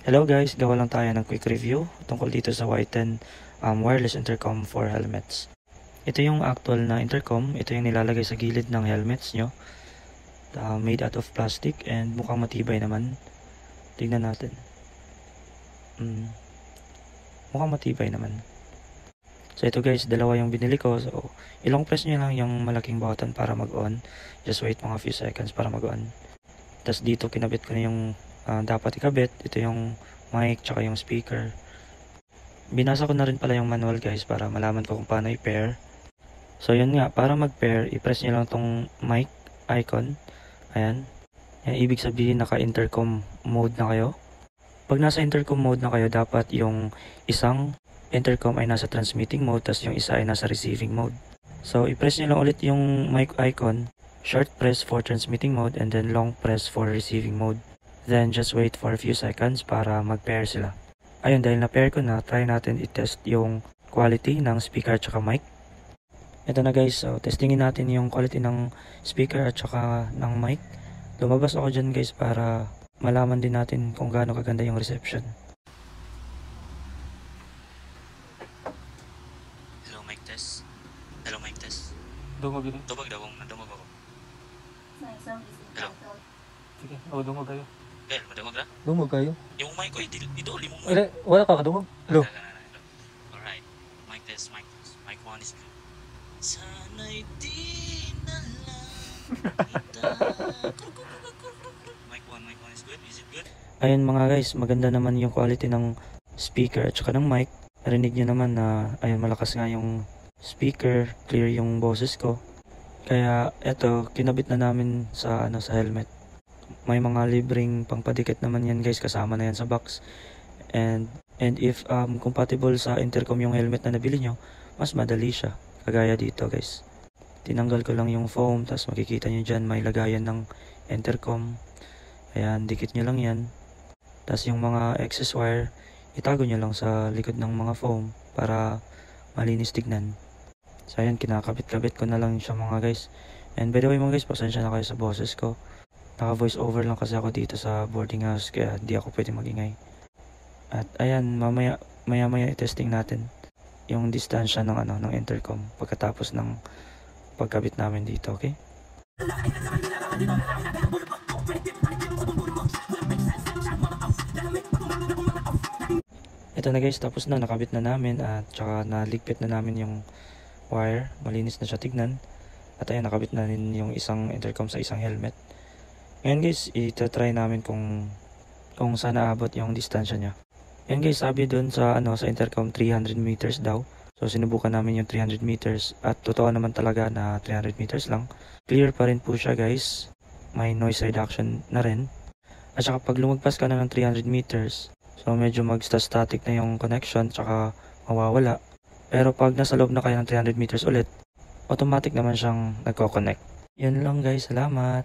Hello guys, gawa lang tayo ng quick review tungkol dito sa Y10 wireless intercom for helmets. Ito yung actual na intercom, ito yung nilalagay sa gilid ng helmets nyo. Made out of plastic and mukhang matibay naman. Tignan natin. Mukhang matibay naman. So ito guys, dalawa yung binili ko. So ilong press nyo lang yung malaking button para mag-on. Just wait mga few seconds para mag-on. Tapos dito kinabit ko na yung dapat ikabit. Ito yung mic tsaka yung speaker. Binasa ko na rin pala yung manual guys para malaman ko kung paano i-pair. So yun nga, para mag-pair, i-press nyo lang tong mic icon. Ayan. Yan, ibig sabihin naka-intercom mode na kayo. Pag nasa intercom mode na kayo, dapat yung isang intercom ay nasa transmitting mode, tas yung isa ay nasa receiving mode. So i-press nyo lang ulit yung mic icon. Short press for transmitting mode and then long press for receiving mode. Then just wait for a few seconds para mag-pair sila. Ayun, dahil na-pair ko na, try natin i-test yung quality ng speaker at saka mic. Ito na guys, so testingin natin yung quality ng speaker at saka ng mic. Lumabas ako dyan guys para malaman din natin kung gaano kaganda yung reception. Hello mic test. Hello mic test. Dungog yun. Tubag daw kung nadungog ako. Hello. Sige, dungog kayo. Madungog na? Dungog kayo? Yung mic ko, idoli mo mo. Wala ka kadungog? Hello? Alright. Mic test. Mic 1 is good. Sana'y di na lang kita. Mic 1 is good. Is it good? Ayun mga guys, maganda naman yung quality ng speaker at saka ng mic. Narinig nyo naman na ayun, malakas nga yung speaker, clear yung boses ko. Kaya eto, kinabit na namin sa helmet. May mga libreng pangpadikit naman yan guys, kasama na yan sa box. And if compatible sa intercom yung helmet na nabili nyo, mas madali siya. Kagaya dito guys. Tinanggal ko lang yung foam, tapos makikita nyo dyan may lagayan ng intercom. Ayan, dikit nyo lang yan. Tapos yung mga excess wire, itago nyo lang sa likod ng mga foam para malinis tignan. So ayan, kinakabit-kabit ko na lang siya mga guys. And by the way mga guys, pasensya na kayo sa boses ko. Naka voice over lang kasi ako dito sa boarding house, kaya hindi ako pwede magingay. At ayan, maya i-testing natin yung distansya ng intercom pagkatapos ng pagkabit namin dito, okay? Ito na guys, tapos na, nakabit na namin at saka naligpit na namin yung wire. Malinis na siya tignan. At ayun, nakabit na rin yung isang intercom sa isang helmet. Ngayon guys, ita-try namin kung saan aabot yung distansya niya. Yan guys, sabi dun sa intercom 300 meters daw. So sinubukan namin yung 300 meters at totoo naman talaga na 300 meters lang. Clear pa rin po siya guys. May noise reduction na rin. At saka pag lumagpas ka na ng 300 meters, so medyo mag-static na yung connection tsaka mawawala. Pero pag nasa loob na kayo ng 300 meters ulit, automatic naman siyang nagko-connect. Yan lang guys, salamat!